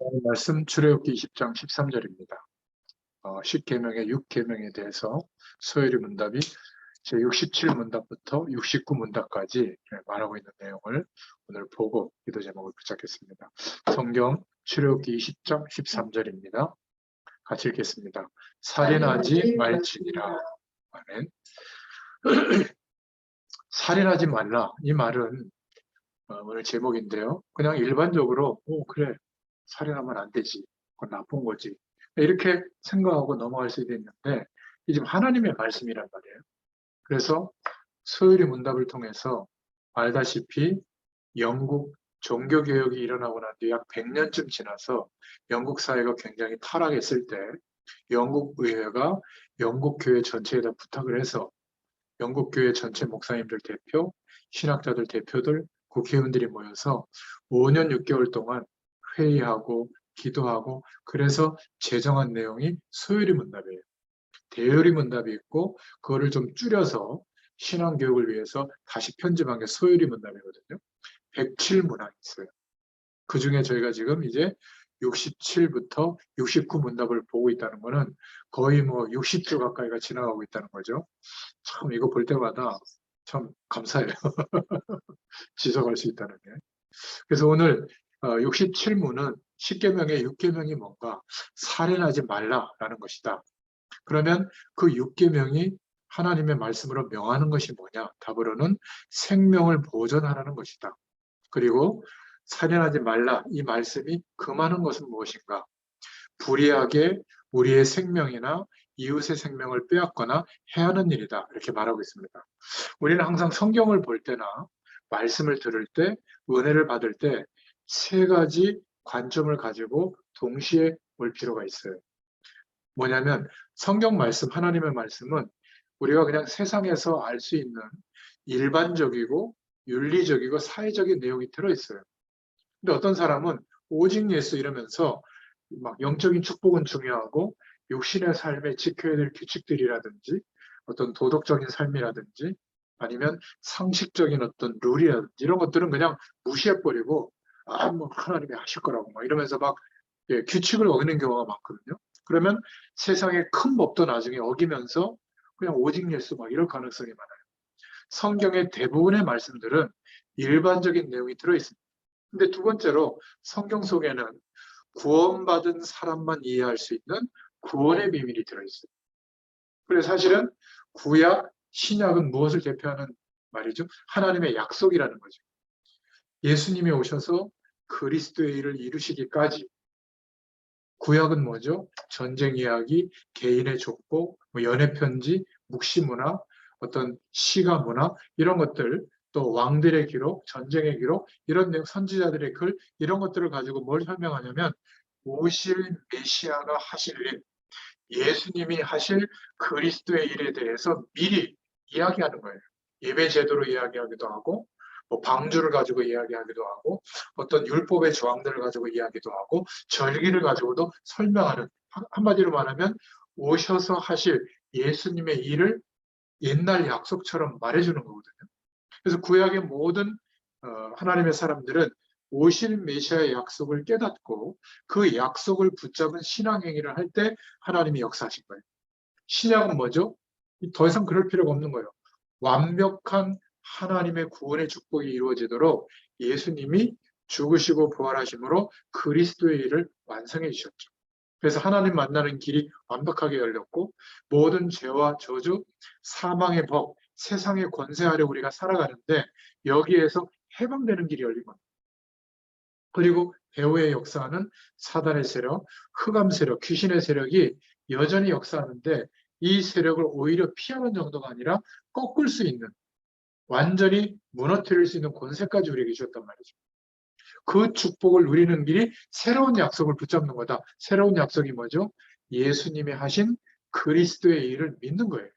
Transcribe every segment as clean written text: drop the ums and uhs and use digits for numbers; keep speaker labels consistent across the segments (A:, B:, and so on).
A: 오늘 말씀 출애굽기 20장 13절입니다. 10계명의 6계명에 대해서 소요리 문답이 제67문답부터 69문답까지 말하고 있는 내용을 오늘 보고 기도 제목을 붙잡겠습니다. 성경 출애굽기 20장 13절입니다. 같이 읽겠습니다. 살인하지 말지니라. 아멘. 살인하지 말라. 이 말은 오늘 제목인데요. 그냥 일반적으로 그래, 살인하면 안 되지. 그건 나쁜 거지. 이렇게 생각하고 넘어갈 수도 있는데 이 지금 하나님의 말씀이란 말이에요. 그래서 소요리 문답을 통해서 알다시피 영국 종교개혁이 일어나고 난 뒤 약 100년쯤 지나서 영국 사회가 굉장히 타락했을 때 영국 의회가 영국 교회 전체에다 부탁을 해서 영국 교회 전체 목사님들 대표, 신학자들 대표들, 국회의원들이 모여서 5년 6개월 동안 회의하고 기도하고 그래서 제정한 내용이 소요리 문답이에요. 대요리 문답이 있고 그거를 좀 줄여서 신앙교육을 위해서 다시 편집한 게 소요리 문답이거든요. 107문항이 있어요. 그 중에 저희가 지금 이제 67부터 69문답을 보고 있다는 거는 거의 뭐 60주 가까이가 지나가고 있다는 거죠. 참 이거 볼 때마다 참 감사해요. 지속할 수 있다는 게. 그래서 오늘 67문은 10계명의 6계명이 뭔가 살인하지 말라라는 것이다. 그러면 그 6계명이 하나님의 말씀으로 명하는 것이 뭐냐? 답으로는 생명을 보존하라는 것이다. 그리고 살인하지 말라 이 말씀이 금하는 것은 무엇인가? 불의하게 우리의 생명이나 이웃의 생명을 빼앗거나 해하는 일이다. 이렇게 말하고 있습니다. 우리는 항상 성경을 볼 때나 말씀을 들을 때, 은혜를 받을 때 세 가지 관점을 가지고 동시에 볼 필요가 있어요. 뭐냐면 성경 말씀, 하나님의 말씀은 우리가 그냥 세상에서 알 수 있는 일반적이고 윤리적이고 사회적인 내용이 들어있어요. 근데 어떤 사람은 오직 예수 이러면서 막 영적인 축복은 중요하고 육신의 삶에 지켜야 될 규칙들이라든지 어떤 도덕적인 삶이라든지 아니면 상식적인 어떤 룰이라든지 이런 것들은 그냥 무시해버리고 뭐 하나님이 하실 거라고 막 이러면서 막 규칙을 어기는 경우가 많거든요. 그러면 세상의 큰 법도 나중에 어기면서 그냥 오직 예수 막 이럴 가능성이 많아요. 성경의 대부분의 말씀들은 일반적인 내용이 들어있습니다. 근데 두 번째로 성경 속에는 구원받은 사람만 이해할 수 있는 구원의 비밀이 들어있어요. 그래서 사실은 구약, 신약은 무엇을 대표하는 말이죠? 하나님의 약속이라는 거죠. 예수님이 오셔서 그리스도의 일을 이루시기까지 구약은 뭐죠? 전쟁 이야기, 개인의 족보, 연애 편지, 묵시 문화, 어떤 시가 문화 이런 것들 또 왕들의 기록, 전쟁의 기록 이런 내용, 선지자들의 글 이런 것들을 가지고 뭘 설명하냐면 오실 메시아가 하실 일, 예수님이 하실 그리스도의 일에 대해서 미리 이야기하는 거예요. 예배 제도로 이야기하기도 하고 방주를 가지고 이야기하기도 하고 어떤 율법의 조항들을 가지고 이야기도 하고 절기를 가지고도 설명하는 한마디로 말하면 오셔서 하실 예수님의 일을 옛날 약속처럼 말해주는 거거든요. 그래서 구약의 모든 하나님의 사람들은 오실 메시아의 약속을 깨닫고 그 약속을 붙잡은 신앙행위를 할 때 하나님이 역사하신 거예요. 신약은 뭐죠? 더 이상 그럴 필요가 없는 거예요. 완벽한 하나님의 구원의 축복이 이루어지도록 예수님이 죽으시고 부활하심으로 그리스도의 일을 완성해 주셨죠. 그래서 하나님 만나는 길이 완벽하게 열렸고 모든 죄와 저주, 사망의 법, 세상의 권세 아래 우리가 살아가는데 여기에서 해방되는 길이 열린 겁니다. 그리고 배후의 역사는 사단의 세력, 흑암 세력, 귀신의 세력이 여전히 역사하는데 이 세력을 오히려 피하는 정도가 아니라 꺾을 수 있는 완전히 무너뜨릴 수 있는 권세까지 우리에게 주셨단 말이죠. 그 축복을 누리는 길이 새로운 약속을 붙잡는 거다. 새로운 약속이 뭐죠? 예수님이 하신 그리스도의 일을 믿는 거예요.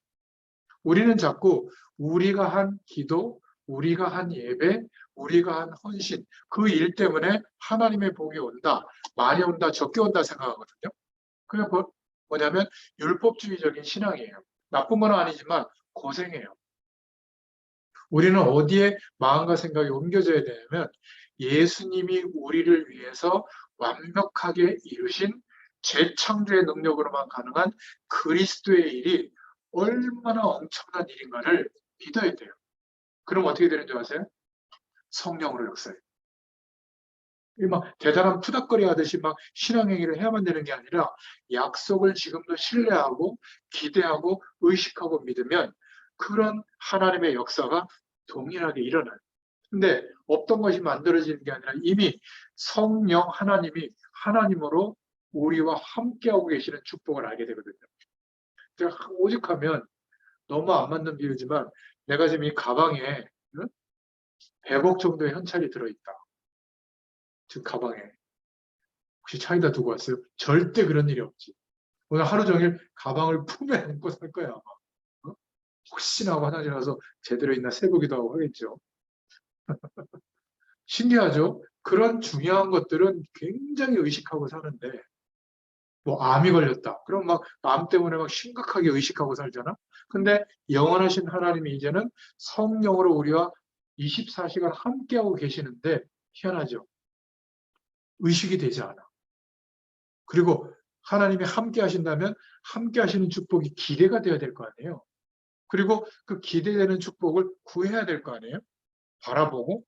A: 우리는 자꾸 우리가 한 기도, 우리가 한 예배, 우리가 한 헌신, 그 일 때문에 하나님의 복이 온다, 많이 온다, 적게 온다 생각하거든요. 그게 뭐냐면 율법주의적인 신앙이에요. 나쁜 건 아니지만 고생해요. 우리는 어디에 마음과 생각이 옮겨져야 되냐면 예수님이 우리를 위해서 완벽하게 이루신 재창조의 능력으로만 가능한 그리스도의 일이 얼마나 엄청난 일인가를 믿어야 돼요. 그럼 어떻게 되는 줄 아세요? 성령으로 역사해요. 막 대단한 푸닥거리 하듯이 막 신앙행위를 해야만 되는 게 아니라 약속을 지금도 신뢰하고 기대하고 의식하고 믿으면 그런 하나님의 역사가 동일하게 일어나요. 근데 없던 것이 만들어지는 게 아니라 이미 성령 하나님이 하나님으로 우리와 함께하고 계시는 축복을 알게 되거든요. 제가 오직하면 너무 안 맞는 비유지만 내가 지금 이 가방에 100억 정도의 현찰이 들어있다. 지금 가방에. 혹시 차에다 두고 왔어요? 절대 그런 일이 없지. 오늘 하루 종일 가방을 품에 안고 살 거야, 아마. 어? 혹시나 하고 화장실 가서 제대로 있나 세보기도 하고 하겠죠. 신기하죠? 그런 중요한 것들은 굉장히 의식하고 사는데, 뭐 암이 걸렸다. 그럼 막 암 때문에 막 심각하게 의식하고 살잖아. 근데 영원하신 하나님이 이제는 성령으로 우리와 24시간 함께하고 계시는데 희한하죠. 의식이 되지 않아. 그리고 하나님이 함께 하신다면 함께 하시는 축복이 기대가 되어야 될 거 아니에요. 그리고 그 기대되는 축복을 구해야 될 거 아니에요. 바라보고.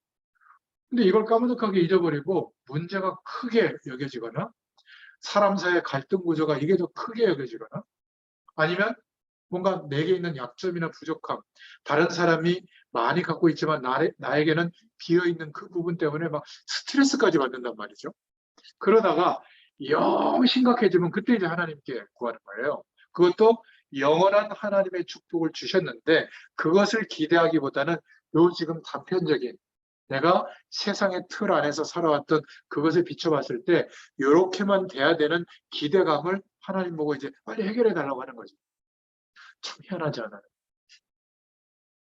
A: 근데 이걸 까무득하게 잊어버리고 문제가 크게 여겨지거나 사람 사이의 갈등 구조가 이게 더 크게 여겨지거나 아니면 뭔가 내게 있는 약점이나 부족함, 다른 사람이 많이 갖고 있지만 나에게는 비어있는 그 부분 때문에 막 스트레스까지 받는단 말이죠. 그러다가 영 심각해지면 그때 이제 하나님께 구하는 거예요. 그것도 영원한 하나님의 축복을 주셨는데 그것을 기대하기보다는 요 지금 단편적인 내가 세상의 틀 안에서 살아왔던 그것을 비춰봤을 때 이렇게만 돼야 되는 기대감을 하나님 보고 이제 빨리 해결해 달라고 하는 거죠. 참 희한하지 않아요?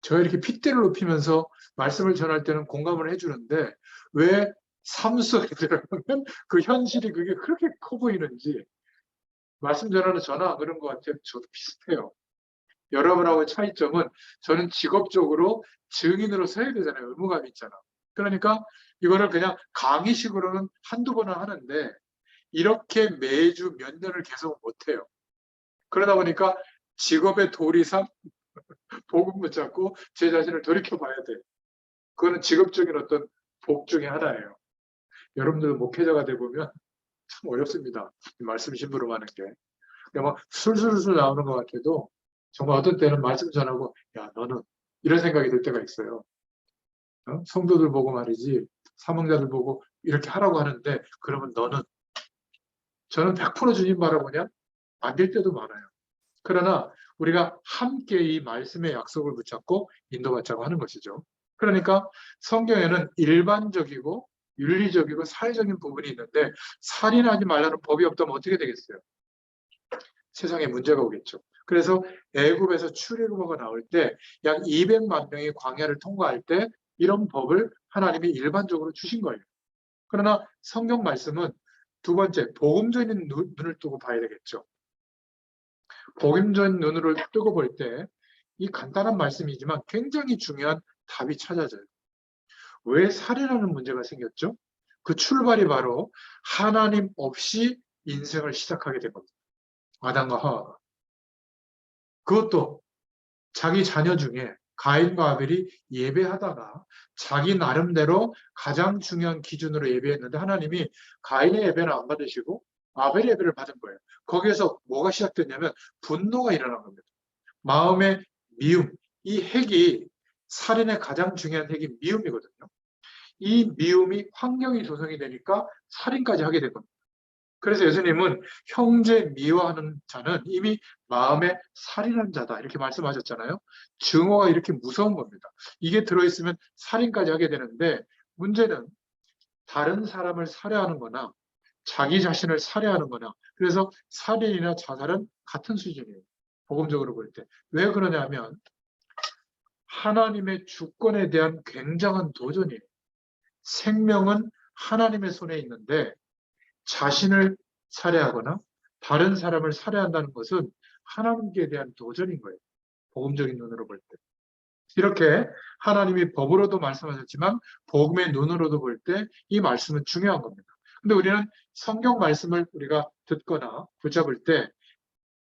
A: 저 이렇게 핏대를 높이면서 말씀을 전할 때는 공감을 해주는데 왜 삶 속에 들어가면 그 현실이 그게 그렇게 커 보이는지 말씀 전하는 저나 그런 것 같아요. 저도 비슷해요. 여러분하고의 차이점은 저는 직업적으로 증인으로 서야 되잖아요. 의무감이 있잖아. 그러니까 이거를 그냥 강의식으로는 한두 번은 하는데 이렇게 매주 몇 년을 계속 못해요. 그러다 보니까 직업의 도리상 복음 붙잡고 제 자신을 돌이켜봐야 돼. 그거는 직업적인 어떤 복 중에 하나예요. 여러분들 목회자가 되보면 참 어렵습니다. 말씀 심부름하는 게. 막 술술술 나오는 것 같아도 정말 어떤 때는 말씀 전하고 야 너는 이런 생각이 들 때가 있어요. 성도들 보고 말이지 사명자들 보고 이렇게 하라고 하는데 그러면 너는 저는 100% 주님 바라보냐? 안 될 때도 많아요. 그러나 우리가 함께 이 말씀의 약속을 붙잡고 인도받자고 하는 것이죠. 그러니까 성경에는 일반적이고 윤리적이고 사회적인 부분이 있는데 살인하지 말라는 법이 없다면 어떻게 되겠어요? 세상에 문제가 오겠죠. 그래서 애굽에서 출애굽어가 나올 때 약 200만 명이 광야를 통과할 때 이런 법을 하나님이 일반적으로 주신 거예요. 그러나 성경 말씀은 두 번째 복음적인 눈을 뜨고 봐야 되겠죠. 복음적인 눈으로 뜨고 볼 때 이 간단한 말씀이지만 굉장히 중요한 답이 찾아져요. 왜 살인하는 문제가 생겼죠? 그 출발이 바로 하나님 없이 인생을 시작하게 된 겁니다. 아담과 하와가. 그것도 자기 자녀 중에 가인과 아벨이 예배하다가 자기 나름대로 가장 중요한 기준으로 예배했는데 하나님이 가인의 예배는 안 받으시고 아벨의 예배를 받은 거예요. 거기에서 뭐가 시작됐냐면 분노가 일어난 겁니다. 마음의 미움, 이 핵이 살인의 가장 중요한 핵이 미움이거든요. 이 미움이 환경이 조성이 되니까 살인까지 하게 된 겁니다. 그래서 예수님은 형제 미워하는 자는 이미 마음에 살인한 자다 이렇게 말씀하셨잖아요. 증오가 이렇게 무서운 겁니다. 이게 들어있으면 살인까지 하게 되는데 문제는 다른 사람을 살해하는 거나 자기 자신을 살해하는 거나 그래서 살인이나 자살은 같은 수준이에요. 복음적으로 볼 때. 왜 그러냐면 하나님의 주권에 대한 굉장한 도전이에요. 생명은 하나님의 손에 있는데 자신을 살해하거나 다른 사람을 살해한다는 것은 하나님께 대한 도전인 거예요. 복음적인 눈으로 볼 때. 이렇게 하나님이 법으로도 말씀하셨지만 복음의 눈으로도 볼 때 이 말씀은 중요한 겁니다. 근데 우리는 성경 말씀을 우리가 듣거나 붙잡을 때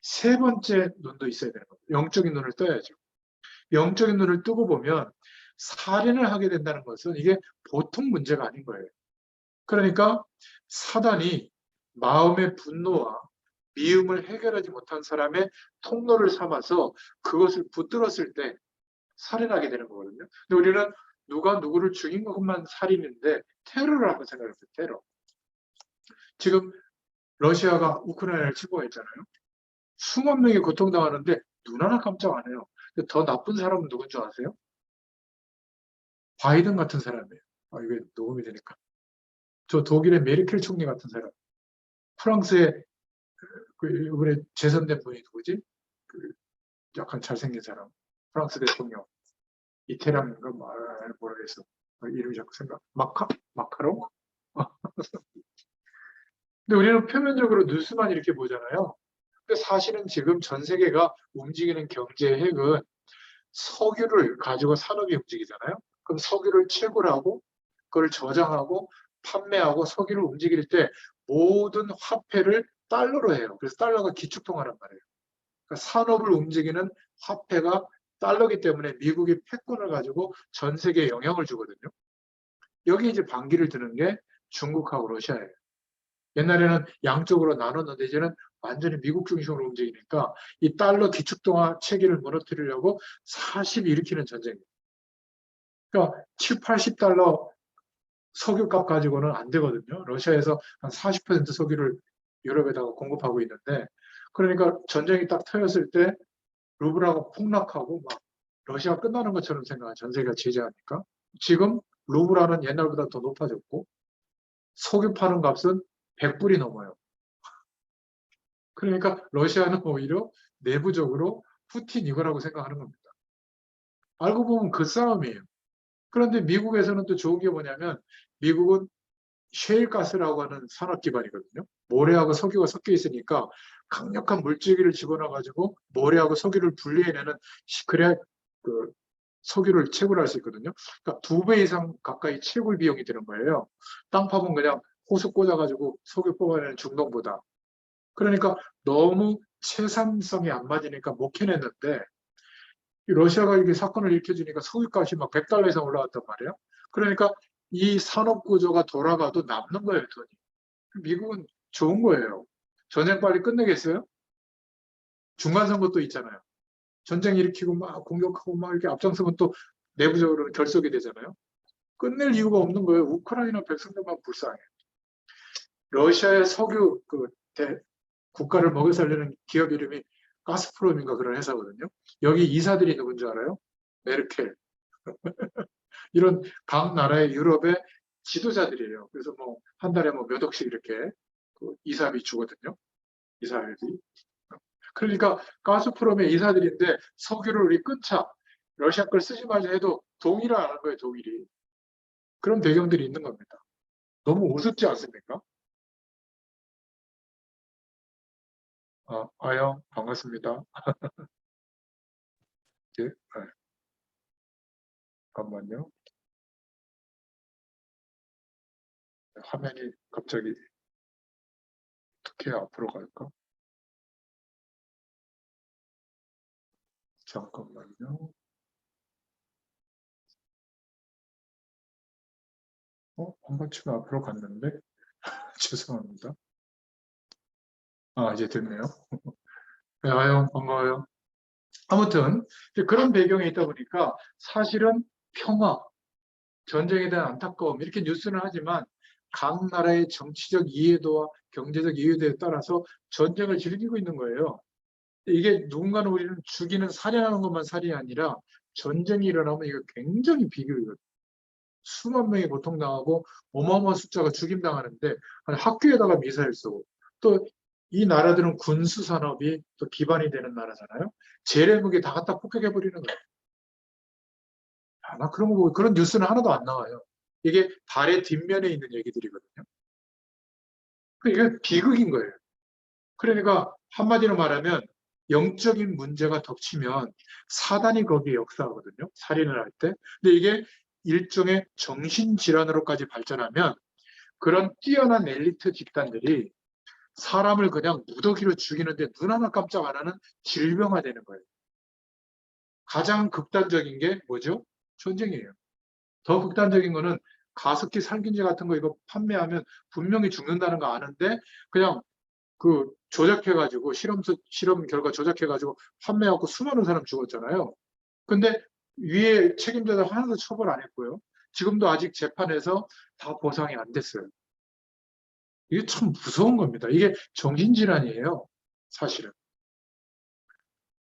A: 세 번째 눈도 있어야 되는 겁니다. 영적인 눈을 떠야죠. 영적인 눈을 뜨고 보면 살인을 하게 된다는 것은 이게 보통 문제가 아닌 거예요. 그러니까 사단이 마음의 분노와 미움을 해결하지 못한 사람의 통로를 삼아서 그것을 붙들었을 때 살인하게 되는 거거든요. 근데 우리는 누가 누구를 죽인 것만 살인인데 테러를 한번 생각해 보세요. 테러. 지금 러시아가 우크라이나를 침공했잖아요. 수만 명이 고통당하는데 눈 하나 깜짝 안 해요. 근데 더 나쁜 사람은 누군 줄 아세요? 바이든 같은 사람이에요. 이게 녹음이 되니까. 저 독일의 메르켈 총리 같은 사람. 프랑스의 이번에 재선된 분이 누구지? 그 약간 잘생긴 사람. 프랑스 대통령. 이태람인가 모르겠어. 이름이 자꾸 마카롱? 근데 우리는 표면적으로 뉴스만 이렇게 보잖아요. 근데 사실은 지금 전 세계가 움직이는 경제 핵은 석유를 가지고 산업이 움직이잖아요. 그럼 석유를 채굴하고 그걸 저장하고 판매하고 석유를 움직일 때 모든 화폐를 달러로 해요. 그래서 달러가 기축통화란 말이에요. 그러니까 산업을 움직이는 화폐가 달러기 때문에 미국이 패권을 가지고 전 세계에 영향을 주거든요. 여기 이제 반기를 드는 게 중국하고 러시아예요. 옛날에는 양쪽으로 나눴는데 이제는 완전히 미국 중심으로 움직이니까 이 달러 기축통화 체계를 무너뜨리려고 40이 일으키는 전쟁이에요. 그러니까 7, 80달러 석유값 가지고는 안 되거든요. 러시아에서 한 40% 석유를 유럽에다가 공급하고 있는데 그러니까 전쟁이 딱 터졌을 때 루블하고 폭락하고 막 러시아 끝나는 것처럼 생각하는 전 세계가 제재하니까 지금 루블화는 옛날보다 더 높아졌고 석유 파는 값은 100불이 넘어요. 그러니까 러시아는 오히려 내부적으로 푸틴 이거라고 생각하는 겁니다. 알고 보면 그 싸움이에요. 그런데 미국에서는 또 좋은 게 뭐냐면 미국은 셰일가스라고 하는 산업 기반이거든요. 모래하고 석유가 섞여 있으니까 강력한 물질기를 집어넣어 가지고 모래하고 석유를 분리해내는 그래야 그 석유를 채굴할 수 있거든요. 그러니까 2배 이상 가까이 채굴 비용이 드는 거예요. 땅 파면 그냥 호수 꽂아가지고 석유 뽑아내는 중동보다. 그러니까 너무 채산성이 안 맞으니까 못 캐냈는데 러시아가 이렇게 사건을 일으켜주니까 석유값이 막 100달러 이상 올라갔단 말이에요. 그러니까 이 산업 구조가 돌아가도 남는 거예요, 돈이. 미국은 좋은 거예요. 전쟁 빨리 끝내겠어요? 중간선거 또 있잖아요. 전쟁 일으키고 막 공격하고 막 이렇게 앞장서면 또 내부적으로는 결속이 되잖아요. 끝낼 이유가 없는 거예요. 우크라이나 백성들만 불쌍해. 러시아의 석유 국가를 먹여 살리는 기업 이름이 가스프롬인가 그런 회사거든요. 여기 이사들이 누군지 알아요? 메르켈. 이런 각 나라의 유럽의 지도자들이에요. 그래서 뭐 한 달에 뭐 몇 억씩 이렇게 이사비 주거든요. 이사비. 그러니까 가스프롬의 이사들인데 석유를 우리 끊자. 러시아 걸 쓰지 말자 해도 동의를 안 하는 거예요, 독일이. 그런 배경들이 있는 겁니다. 너무 우습지 않습니까? 아영, 반갑습니다. 네, 잠깐만요. 화면이 갑자기 어떻게 앞으로 갈까? 잠깐만요. 한번 치면 앞으로 갔는데? 죄송합니다. 이제 됐네요. 네, 아영, 반가워요. 아무튼, 이제 그런 배경에 있다 보니까 사실은 평화, 전쟁에 대한 안타까움, 이렇게 뉴스는 하지만 각 나라의 정치적 이해도와 경제적 이해도에 따라서 전쟁을 즐기고 있는 거예요. 이게 누군가는 우리는 죽이는 살해하는 것만 살인이 아니라 전쟁이 일어나면 이거 굉장히 비극이거든요. 수만 명이 고통당하고 어마어마한 숫자가 죽임당하는데 학교에다가 미사일 쏘고 또 이 나라들은 군수 산업이 또 기반이 되는 나라잖아요. 재래무기 다 갖다 폭격해버리는 거예요. 나 그런 거 보고 그런 뉴스는 하나도 안 나와요. 이게 달의 뒷면에 있는 얘기들이거든요. 이게 비극인 거예요. 그러니까 한마디로 말하면 영적인 문제가 덮치면 사단이 거기에 역사하거든요. 살인을 할 때. 근데 이게 일종의 정신질환으로까지 발전하면 그런 뛰어난 엘리트 집단들이 사람을 그냥 무더기로 죽이는데 눈 하나 깜짝 안 하는 질병화되는 거예요. 가장 극단적인 게 뭐죠? 전쟁이에요. 더 극단적인 거는 가습기 살균제 같은 거 이거 판매하면 분명히 죽는다는 거 아는데 그냥 그 조작해가지고 실험 결과 조작해가지고 판매하고 수많은 사람 죽었잖아요. 근데 위에 책임자들 하나도 처벌 안 했고요. 지금도 아직 재판에서 다 보상이 안 됐어요. 이게 참 무서운 겁니다. 이게 정신질환이에요. 사실은.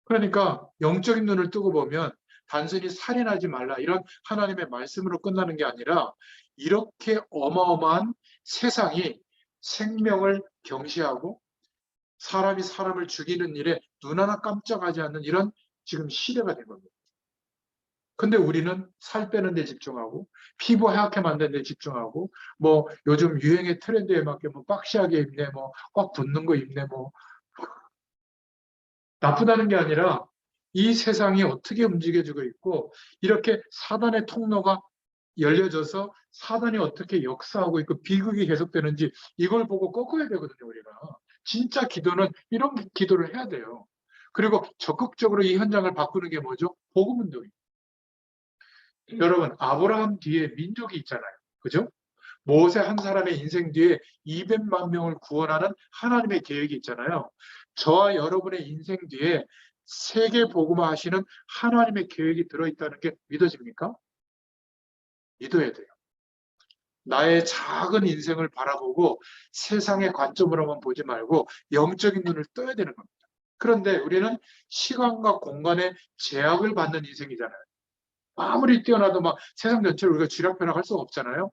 A: 그러니까 영적인 눈을 뜨고 보면 단순히 살인하지 말라 이런 하나님의 말씀으로 끝나는 게 아니라 이렇게 어마어마한 세상이 생명을 경시하고 사람이 사람을 죽이는 일에 눈 하나 깜짝하지 않는 이런 지금 시대가 된 겁니다. 근데 우리는 살 빼는 데 집중하고 피부 하얗게 만드는 데 집중하고 뭐 요즘 유행의 트렌드에 맞게 뭐 박시하게 입네 뭐 꽉 붙는 거 입네 뭐 나쁘다는 게 아니라 이 세상이 어떻게 움직여지고 있고 이렇게 사단의 통로가 열려져서 사단이 어떻게 역사하고 있고 비극이 계속되는지 이걸 보고 꺾어야 되거든요, 우리가. 진짜 기도는 이런 기도를 해야 돼요. 그리고 적극적으로 이 현장을 바꾸는 게 뭐죠? 복음 운동이에요. 여러분, 아브라함 뒤에 민족이 있잖아요. 그죠? 모세 한 사람의 인생 뒤에 200만 명을 구원하는 하나님의 계획이 있잖아요. 저와 여러분의 인생 뒤에 세계 복음화 하시는 하나님의 계획이 들어있다는 게 믿어집니까? 믿어야 돼요. 나의 작은 인생을 바라보고 세상의 관점으로만 보지 말고 영적인 눈을 떠야 되는 겁니다. 그런데 우리는 시간과 공간의 제약을 받는 인생이잖아요. 아무리 뛰어나도 막 세상 전체를 우리가 쥐락펴락할 수가 없잖아요.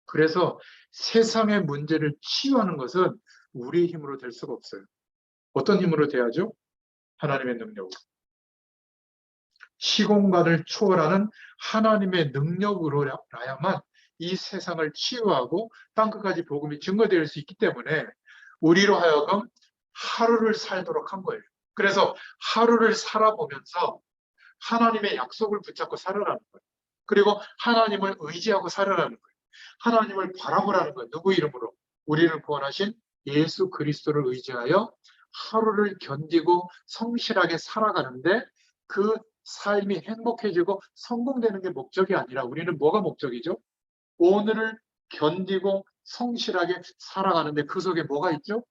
A: 그래서 세상의 문제를 치유하는 것은 우리 힘으로 될 수가 없어요. 어떤 힘으로 돼야죠? 하나님의 능력으로. 시공간을 초월하는 하나님의 능력으로야만 이 세상을 치유하고 땅끝까지 복음이 증거될 수 있기 때문에 우리로 하여금 하루를 살도록 한 거예요. 그래서 하루를 살아보면서 하나님의 약속을 붙잡고 살아라는 거예요. 그리고 하나님을 의지하고 살아라는 거예요. 하나님을 바라보라는 거예요. 누구 이름으로? 우리를 구원하신 예수 그리스도를 의지하여 하루를 견디고 성실하게 살아가는데 그 삶이 행복해지고 성공되는 게 목적이 아니라 우리는 뭐가 목적이죠? 오늘을 견디고 성실하게 살아가는데 그 속에 뭐가 있죠?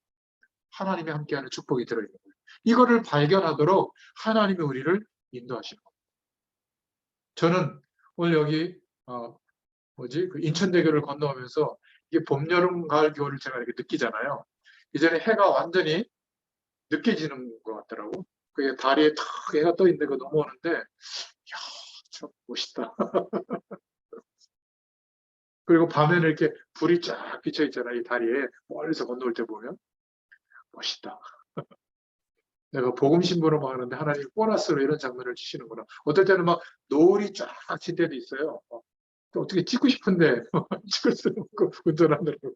A: 하나님이 함께하는 축복이 들어있는 거예요. 이거를 발견하도록 하나님이 우리를 인도하시는 거예요. 저는 오늘 여기 그 인천대교를 건너오면서 이게 봄, 여름, 가을, 겨울을 제가 이렇게 느끼잖아요. 이전에 해가 완전히 늦게 지는 것 같더라고. 그게 다리에 탁 해가 떠 있는데 그 넘어오는데, 이야, 참 멋있다. 그리고 밤에는 이렇게 불이 쫙 비쳐 있잖아요. 이 다리에 멀리서 건너올 때 보면 멋있다. 내가 복음 신부로 막 하는데 하나님 보너스로 이런 장면을 주시는구나. 어떨 때는 막 노을이 쫙 진 때도 있어요. 또 어떻게 찍고 싶은데 찍을 수는 없고 운전하느라고.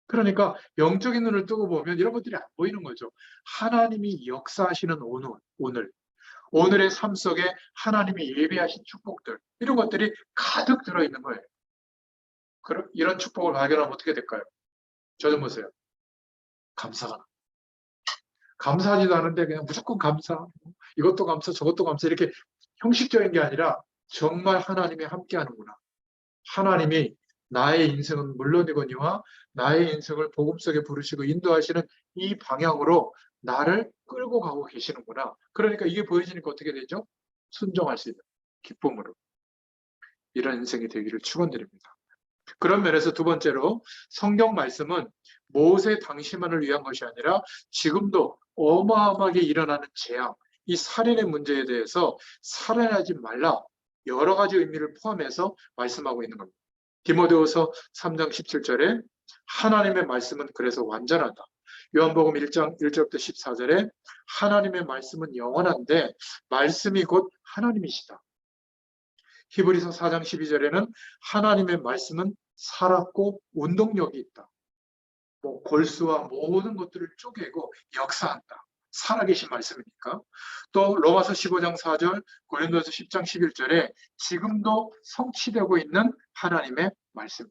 A: 그러니까 영적인 눈을 뜨고 보면 이런 것들이 안 보이는 거죠. 하나님이 역사하시는 오늘의 삶 속에 하나님이 예배하신 축복들 이런 것들이 가득 들어있는 거예요. 이런 축복을 발견하면 어떻게 될까요? 저 좀 보세요. 감사가. 감사하지도 않은데 그냥 무조건 감사. 이것도 감사, 저것도 감사 이렇게 형식적인 게 아니라 정말 하나님이 함께하는구나. 하나님이 나의 인생은 물론이거니와 나의 인생을 복음 속에 부르시고 인도하시는 이 방향으로 나를 끌고 가고 계시는구나. 그러니까 이게 보여지니까 어떻게 되죠? 순종할 수 있는 기쁨으로. 이런 인생이 되기를 축원드립니다. 그런 면에서 두 번째로 성경 말씀은 모세 당시만을 위한 것이 아니라 지금도 어마어마하게 일어나는 재앙, 이 살인의 문제에 대해서 살인하지 말라 여러 가지 의미를 포함해서 말씀하고 있는 겁니다. 디모데후서 3장 17절에 하나님의 말씀은 그래서 완전하다. 요한복음 1장 1절부터 14절에 하나님의 말씀은 영원한데 말씀이 곧 하나님이시다. 히브리서 4장 12절에는 하나님의 말씀은 살았고 운동력이 있다. 뭐 골수와 모든 것들을 쪼개고 역사한다. 살아계신 말씀이니까. 또 로마서 15장 4절, 고린도서 10장 11절에 지금도 성취되고 있는 하나님의 말씀.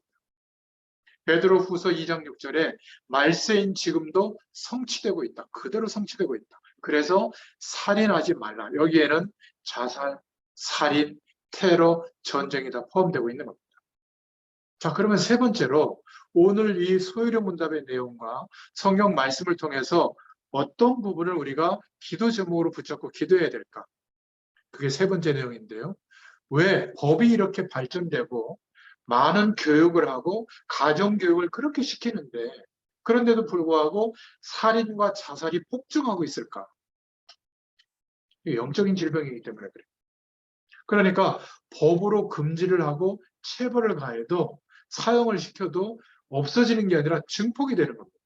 A: 베드로후서 2장 6절에 말세인 지금도 성취되고 있다. 그대로 성취되고 있다. 그래서 살인하지 말라. 여기에는 자살, 살인, 테러, 전쟁이 다 포함되고 있는 겁니다. 자, 그러면 세 번째로 오늘 이 소유령 문답의 내용과 성경 말씀을 통해서 어떤 부분을 우리가 기도 제목으로 붙잡고 기도해야 될까? 그게 세 번째 내용인데요. 왜 법이 이렇게 발전되고 많은 교육을 하고 가정교육을 그렇게 시키는데 그런데도 불구하고 살인과 자살이 폭증하고 있을까? 이게 영적인 질병이기 때문에 그래요. 그러니까 법으로 금지를 하고 체벌을 가해도 사형을 시켜도 없어지는 게 아니라 증폭이 되는 겁니다.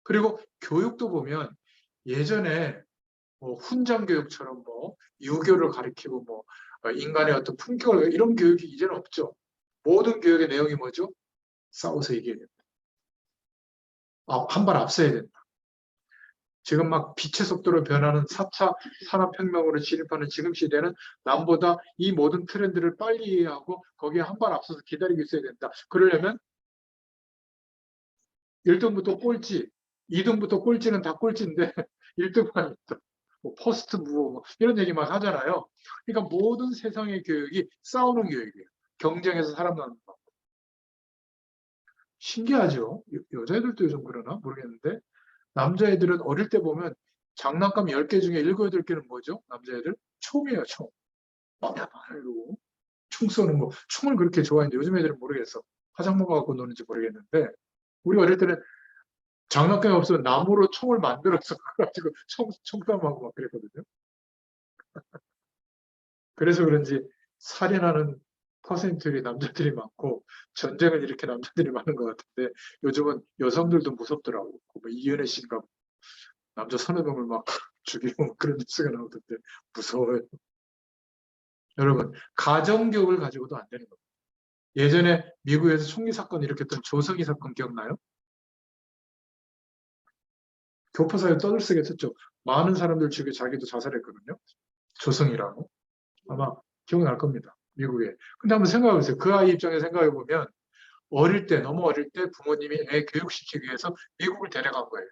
A: 그리고 교육도 보면 예전에 뭐 훈장 교육처럼 뭐 유교를 가리키고 뭐 인간의 어떤 품격을 이런 교육이 이제는 없죠. 모든 교육의 내용이 뭐죠? 싸워서 이겨야 된다. 한 발 앞서야 된다. 지금 막 빛의 속도로 변하는 4차 산업혁명으로 진입하는 지금 시대는 남보다 이 모든 트렌드를 빨리 이해하고 거기에 한 발 앞서서 기다리고 있어야 된다. 그러려면 1등부터 꼴찌, 2등부터 꼴찌는 다 꼴찌인데 1등만 있다. 뭐 퍼스트 무어 뭐 이런 얘기만 하잖아요. 그러니까 모든 세상의 교육이 싸우는 교육이에요. 경쟁에서 살아남는 거. 신기하죠? 여자애들도 요즘 그러나 모르겠는데 남자애들은 어릴 때 보면 장난감 10개 중에 7, 8개는 뭐죠? 남자애들? 총이에요, 총. 막 이러고 총 쏘는 거. 총을 그렇게 좋아하는데 요즘 애들은 모르겠어. 화장품 갖고 노는지 모르겠는데 우리 어릴 때는 장난감이 없으면 나무로 총을 만들어서 가지고 총싸움하고 막 그랬거든요. 그래서 그런지 살인하는 퍼센트율이 남자들이 많고 전쟁을 일으켜 남자들이 많은 것 같은데 요즘은 여성들도 무섭더라고. 뭐 이은혜 씨인가 남자 서너 명을 막 죽이고 막 그런 뉴스가 나오던데 무서워요. 여러분 가정교육을 가지고도 안 되는 겁니다. 예전에 미국에서 총기 사건 일으켰던 조성희 사건 기억나요? 교포사에 떠들썩에 했죠. 많은 사람들 죽여 자기도 자살했거든요. 조성이라고. 아마 기억날 겁니다. 미국에. 근데 한번 생각해 보세요. 그 아이 입장에 생각해 보면 어릴 때, 너무 어릴 때 부모님이 애 교육시키기 위해서 미국을 데려간 거예요.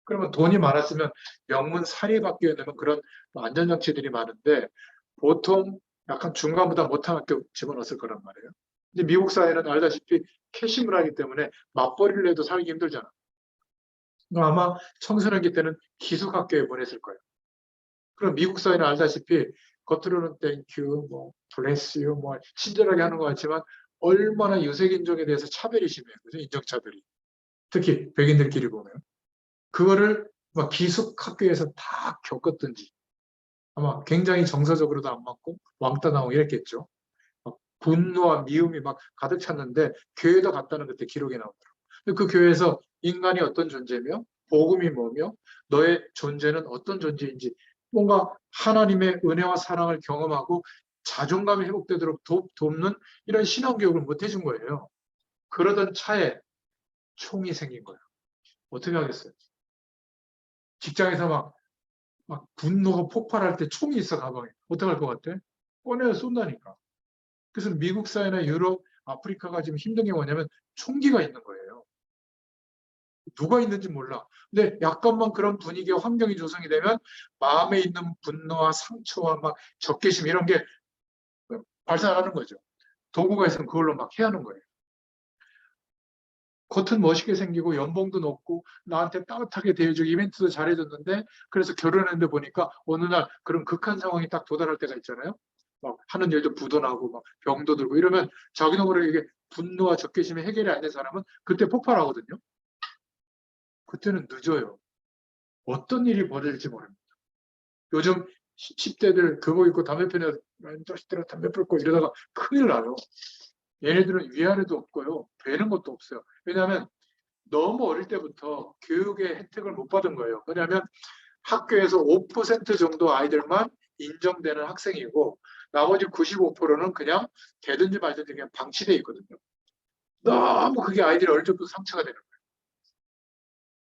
A: 그러면 돈이 많았으면 명문 사립학교에 넣으면 그런 안전장치들이 많은데 보통 약간 중간보다 못한 학교 집어넣었을 거란 말이에요. 근데 미국 사회는 알다시피 캐시 문화이기 때문에 맞벌이를 해도 살기 힘들잖아. 아마 청소년기 때는 기숙학교에 보냈을 거예요. 그럼 미국 사회는 알다시피 겉으로는 땡큐, 뭐 블레스 유, 뭐 친절하게 하는 것 같지만 얼마나 유색인종에 대해서 차별이 심해요. 그죠? 인종차별이. 특히 백인들끼리 보면. 그거를 막 기숙학교에서 다 겪었든지 아마 굉장히 정서적으로도 안 맞고 왕따 나오고 이랬겠죠. 막 분노와 미움이 막 가득 찼는데 교회도 갔다는 그때 기록이 나오더라고요. 그 교회에서 인간이 어떤 존재며 복음이 뭐며 너의 존재는 어떤 존재인지 뭔가 하나님의 은혜와 사랑을 경험하고 자존감이 회복되도록 돕는 이런 신앙교육을 못 해준 거예요. 그러던 차에 총이 생긴 거예요. 어떻게 하겠어요? 직장에서 막 분노가 폭발할 때 총이 있어 가방에. 어떡할 것 같아? 꺼내서 쏜다니까. 그래서 미국 사회나 유럽, 아프리카가 지금 힘든 게 뭐냐면 총기가 있는 거예요. 누가 있는지 몰라. 근데 약간만 그런 분위기와 환경이 조성이 되면 마음에 있는 분노와 상처와 막 적개심 이런 게 발산하는 거죠. 도구가 있으면 그걸로 막 해하는 거예요. 겉은 멋있게 생기고 연봉도 높고 나한테 따뜻하게 대해주고 이벤트도 잘해줬는데 그래서 결혼했는데 보니까 어느 날 그런 극한 상황이 딱 도달할 때가 있잖아요. 막 하는 일도 부도나고 막 병도 들고 이러면 자기도 모르게 분노와 적개심이 해결이 안 된 사람은 그때 폭발하거든요. 그때는 늦어요. 어떤 일이 벌어질지 모릅니다. 요즘 10대들 교복 입고 담배 피는 자식들은 담배 피고 이러다가 큰일 나요. 얘네들은 위아래도 없고요. 되는 것도 없어요. 왜냐하면 너무 어릴 때부터 교육의 혜택을 못 받은 거예요. 왜냐하면 학교에서 5% 정도 아이들만 인정되는 학생이고 나머지 95%는 그냥 되든지 말든지 그냥 방치돼 있거든요. 너무 그게 아이들이 어릴 적부터 상처가 되는 거예요.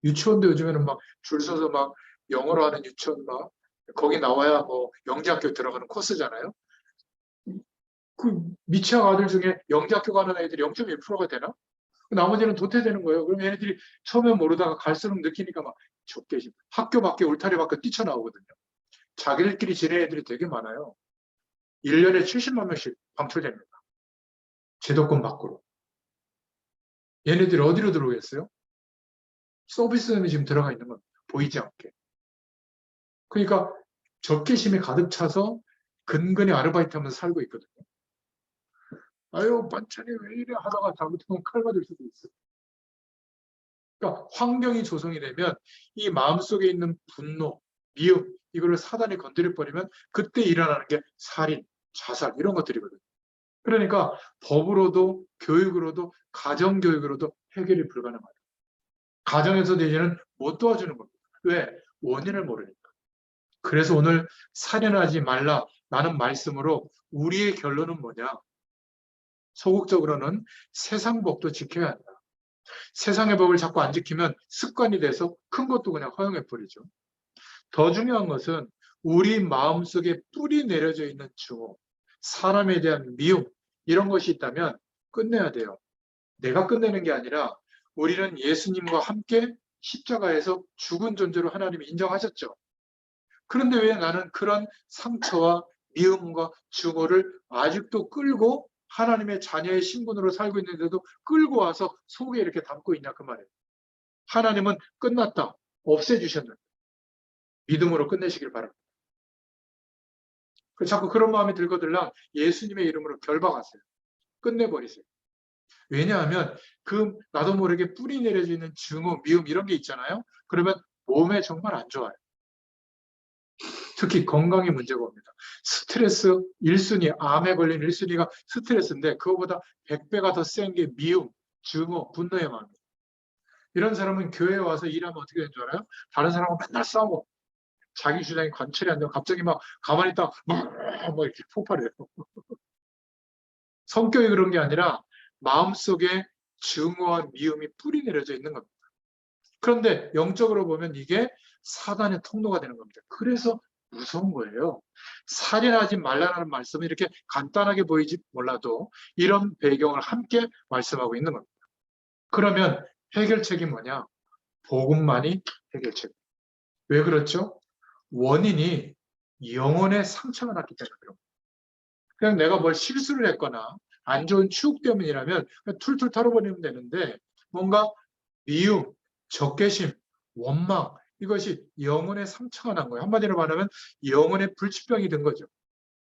A: 유치원도 요즘에는 막 줄 서서 막 영어로 하는 유치원 막 거기 나와야 뭐 영재학교 들어가는 코스잖아요. 그 미취학 아들 중에 영재학교 가는 애들이 0.1%가 되나? 나머지는 도태되는 거예요. 그럼 얘네들이 처음에 모르다가 갈수록 느끼니까 막 적게 학교 밖에 울타리 밖에 뛰쳐나오거든요. 자기들끼리 지낸 애들이 되게 많아요. 1년에 70만 명씩 방출됩니다. 제도권 밖으로. 얘네들이 어디로 들어오겠어요? 서비스점이 지금 들어가 있는 겁니다. 보이지 않게. 그러니까 적개심이 가득 차서 근근히 아르바이트 하면서 살고 있거든요. 아유, 반찬이 왜 이래 하다가 잘못하면 칼 맞을 수도 있어요. 그러니까 환경이 조성이 되면 이 마음속에 있는 분노, 미움, 이거를 사단이 건드려 버리면 그때 일어나는 게 살인, 자살 이런 것들이거든요. 그러니까 법으로도 교육으로도 가정교육으로도 해결이 불가능하다. 가정에서도 이제는 못 도와주는 겁니다. 왜? 원인을 모르니까. 그래서 오늘 살인하지 말라 라는 말씀으로 우리의 결론은 뭐냐? 소극적으로는 세상 법도 지켜야 한다. 세상의 법을 자꾸 안 지키면 습관이 돼서 큰 것도 그냥 허용해 버리죠. 더 중요한 것은 우리 마음속에 뿌리 내려져 있는 증오, 사람에 대한 미움 이런 것이 있다면 끝내야 돼요. 내가 끝내는 게 아니라 우리는 예수님과 함께 십자가에서 죽은 존재로 하나님이 인정하셨죠. 그런데 왜 나는 그런 상처와 미움과 증오를 아직도 끌고 하나님의 자녀의 신분으로 살고 있는데도 끌고 와서 속에 이렇게 담고 있냐 그 말이에요. 하나님은 끝났다. 없애주셨는데 믿음으로 끝내시길 바랍니다. 자꾸 그런 마음이 들거들랑 예수님의 이름으로 결박하세요. 끝내버리세요. 왜냐하면 그 나도 모르게 뿌리 내려지는 증오, 미움 이런 게 있잖아요. 그러면 몸에 정말 안 좋아요. 특히 건강에 문제가 옵니다. 스트레스 1순위, 암에 걸린 1순위가 스트레스인데 그거보다 100배가 더 센 게 미움, 증오, 분노의 마음이에요. 이런 사람은 교회에 와서 일하면 어떻게 되는 줄 알아요? 다른 사람하고 맨날 싸우고 자기 주장이 관철이 안 되고 갑자기 막 가만히 있다가 막 이렇게 폭발해요. 성격이 그런 게 아니라 마음속에 증오와 미움이 뿌리 내려져 있는 겁니다. 그런데 영적으로 보면 이게 사단의 통로가 되는 겁니다. 그래서 무서운 거예요. 살인하지 말라는 말씀은 이렇게 간단하게 보이지 몰라도 이런 배경을 함께 말씀하고 있는 겁니다. 그러면 해결책이 뭐냐? 복음만이 해결책. 왜 그렇죠? 원인이 영혼의 상처가 났기 때문에 그런 거예요. 그냥 내가 뭘 실수를 했거나 안 좋은 추억 때문이라면 그냥 툴툴 털어버리면 되는데 뭔가 미움, 적개심, 원망 이것이 영혼의 상처가 난 거예요. 한마디로 말하면 영혼의 불치병이 든 거죠.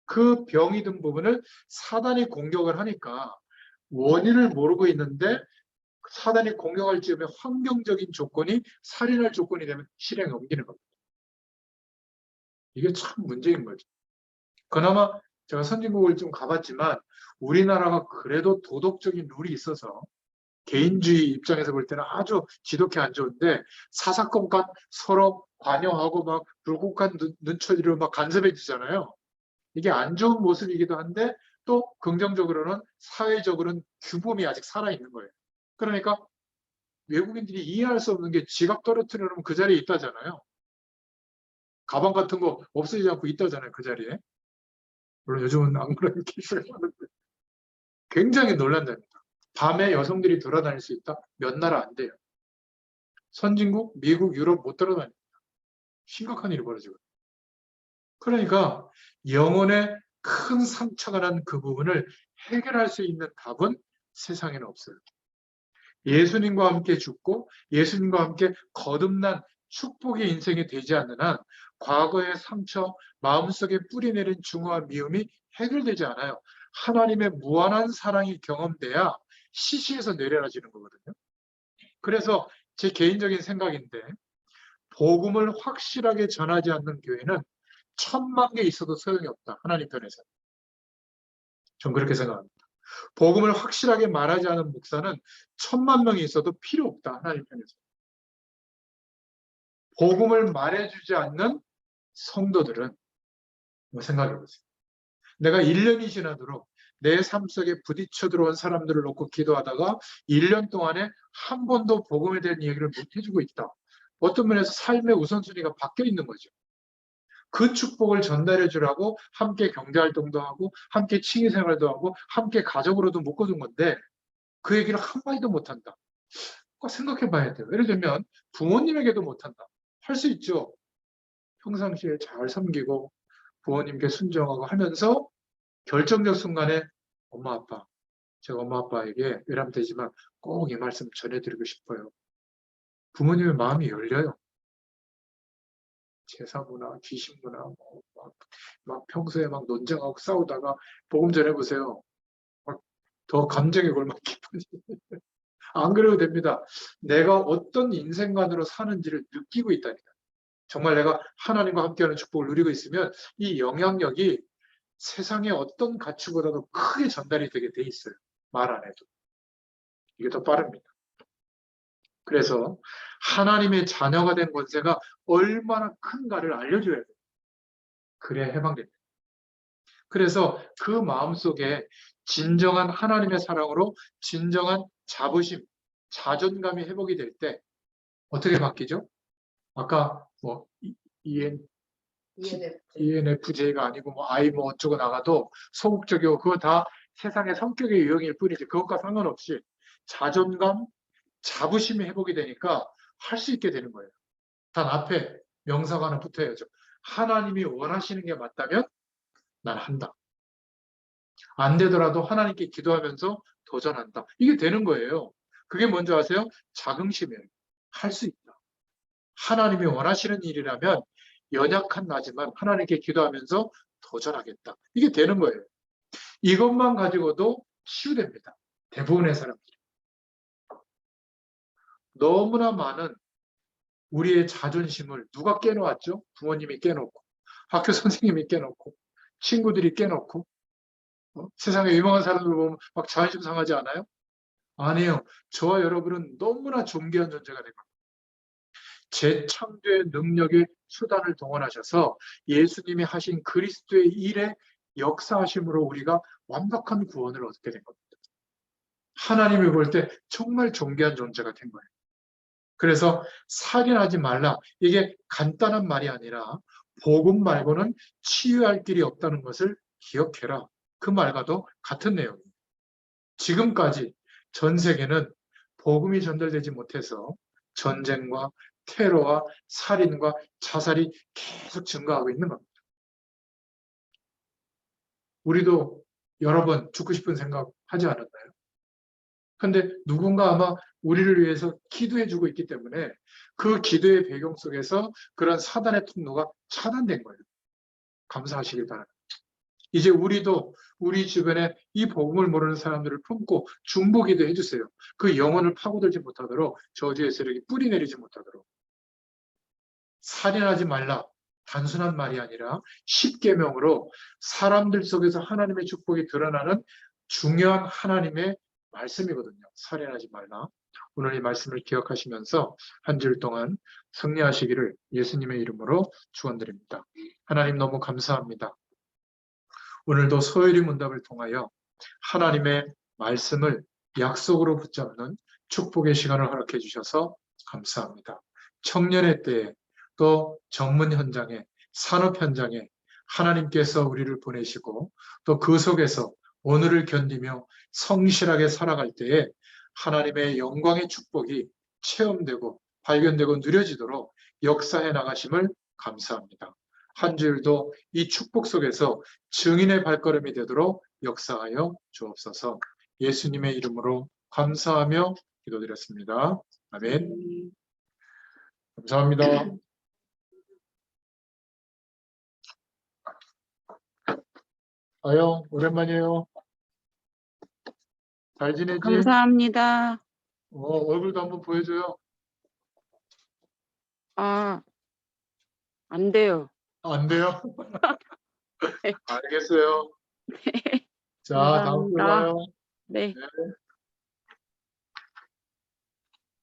A: 그 병이 든 부분을 사단이 공격을 하니까 원인을 모르고 있는데 사단이 공격할 즈음에 환경적인 조건이 살인할 조건이 되면 실행에 옮기는 겁니다. 이게 참 문제인 거죠. 그나마 제가 선진국을 좀 가봤지만 우리나라가 그래도 도덕적인 룰이 있어서 개인주의 입장에서 볼 때는 아주 지독히 안 좋은데 사사건건 서로 관여하고 막 불국한 눈초리로 막 간섭해 주잖아요. 이게 안 좋은 모습이기도 한데 또 긍정적으로는 사회적으로는 규범이 아직 살아있는 거예요. 그러니까 외국인들이 이해할 수 없는 게 지갑 떨어뜨리려면 그 자리에 있다잖아요. 가방 같은 거 없애지 않고 있다잖아요. 그 자리에. 물론 요즘은 안 그런 케이스가 많은데 굉장히 논란됩니다. 밤에 여성들이 돌아다닐 수 있다? 몇 나라 안 돼요. 선진국, 미국, 유럽 못 돌아다닙니다. 심각한 일이 벌어지거든요. 그러니까 영혼에 큰 상처가 난 그 부분을 해결할 수 있는 답은 세상에는 없어요. 예수님과 함께 죽고 예수님과 함께 거듭난 축복의 인생이 되지 않는 한 과거의 상처, 마음속에 뿌리내린 증오와 미움이 해결되지 않아요. 하나님의 무한한 사랑이 경험돼야 시시해서 내려놔지는 거거든요. 그래서 제 개인적인 생각인데 복음을 확실하게 전하지 않는 교회는 1000만 개 있어도 소용이 없다. 하나님 편에서. 전 그렇게 생각합니다. 복음을 확실하게 말하지 않은 목사는 1000만 명이 있어도 필요 없다. 하나님 편에서. 복음을 말해주지 않는 성도들은 뭐 생각해 보세요. 내가 1년이 지나도록 내 삶 속에 부딪혀 들어온 사람들을 놓고 기도하다가 1년 동안에 한 번도 복음에 대한 얘기를 못 해주고 있다. 어떤 면에서 삶의 우선순위가 바뀌어 있는 거죠. 그 축복을 전달해 주라고 함께 경제활동도 하고 함께 취미생활도 하고 함께 가족으로도 묶어둔 건데 그 얘기를 한마디도 못한다. 꼭 생각해 봐야 돼요. 예를 들면 부모님에게도 못한다. 할 수 있죠. 평상시에 잘 섬기고 부모님께 순종하고 하면서 결정적 순간에 엄마 아빠, 제가 엄마 아빠에게 외람되지만 꼭 이 말씀 전해드리고 싶어요. 부모님의 마음이 열려요. 제사구나 귀신구나 막 평소에 막 논쟁하고 싸우다가 복음 전해보세요. 더 감정에 골마 깊어지. 안 그래도 됩니다. 내가 어떤 인생관으로 사는지를 느끼고 있다니까. 정말 내가 하나님과 함께하는 축복을 누리고 있으면 이 영향력이 세상의 어떤 가치보다도 크게 전달이 되게 돼 있어요. 말 안 해도. 이게 더 빠릅니다. 그래서 하나님의 자녀가 된 권세가 얼마나 큰가를 알려줘야 돼요. 그래야 해방됩니다. 그래서 그 마음속에 진정한 하나님의 사랑으로 진정한 자부심, 자존감이 회복이 될 때 어떻게 바뀌죠? 아까 뭐 ENFJ가 아니고 뭐 I 뭐 어쩌고 나가도 소극적이고 그거 다 세상의 성격의 유형일 뿐이지 그것과 상관없이 자존감, 자부심이 회복이 되니까 할 수 있게 되는 거예요. 단 앞에 명사가 하나 붙어야죠. 하나님이 원하시는 게 맞다면 난 한다. 안 되더라도 하나님께 기도하면서 도전한다. 이게 되는 거예요. 그게 뭔지 아세요? 자긍심이에요. 할 수 있다. 하나님이 원하시는 일이라면 연약한 나지만 하나님께 기도하면서 도전하겠다. 이게 되는 거예요. 이것만 가지고도 치유됩니다. 대부분의 사람들이. 너무나 많은 우리의 자존심을 누가 깨놓았죠? 부모님이 깨놓고, 학교 선생님이 깨놓고, 친구들이 깨놓고, 세상에 유명한 사람들 보면 막 자존심 상하지 않아요? 아니에요. 저와 여러분은 너무나 존귀한 존재가 된 겁니다. 재창조의 능력의 수단을 동원하셔서 예수님이 하신 그리스도의 일에 역사하심으로 우리가 완벽한 구원을 얻게 된 겁니다. 하나님이 볼 때 정말 존귀한 존재가 된 거예요. 그래서 살인하지 말라. 이게 간단한 말이 아니라 복음 말고는 치유할 길이 없다는 것을 기억해라. 그 말과도 같은 내용입니다. 지금까지 전 세계는 복음이 전달되지 못해서 전쟁과 테러와 살인과 자살이 계속 증가하고 있는 겁니다. 우리도 여러 번 죽고 싶은 생각 하지 않았나요? 근데 누군가 아마 우리를 위해서 기도해주고 있기 때문에 그 기도의 배경 속에서 그런 사단의 통로가 차단된 거예요. 감사하시길 바랍니다. 이제 우리도 우리 주변에 이 복음을 모르는 사람들을 품고 중보기도 해주세요. 그 영혼을 파고들지 못하도록 저주의 세력이 뿌리 내리지 못하도록. 살인하지 말라. 단순한 말이 아니라 10계명으로 사람들 속에서 하나님의 축복이 드러나는 중요한 하나님의 말씀이거든요. 살인하지 말라. 오늘 이 말씀을 기억하시면서 한 주일 동안 승리하시기를 예수님의 이름으로 축원드립니다. 하나님 너무 감사합니다. 오늘도 소요리 문답을 통하여 하나님의 말씀을 약속으로 붙잡는 축복의 시간을 허락해 주셔서 감사합니다. 청년의 때에 또 전문 현장에 산업 현장에 하나님께서 우리를 보내시고 또 그 속에서 오늘을 견디며 성실하게 살아갈 때에 하나님의 영광의 축복이 체험되고 발견되고 누려지도록 역사해 나가심을 감사합니다. 한 주일도 이 축복 속에서 증인의 발걸음이 되도록 역사하여 주옵소서. 예수님의 이름으로 감사하며 기도드렸습니다. 아멘. 감사합니다. 아영, 오랜만이에요. 잘 지내지?
B: 감사합니다.
A: 얼굴도 한번 보여줘요.
B: 아, 안 돼요.
A: 안 돼요? 알겠어요. 자, 다음 주에
B: 감사합니다.
A: 봐요.
B: 네.
A: 네.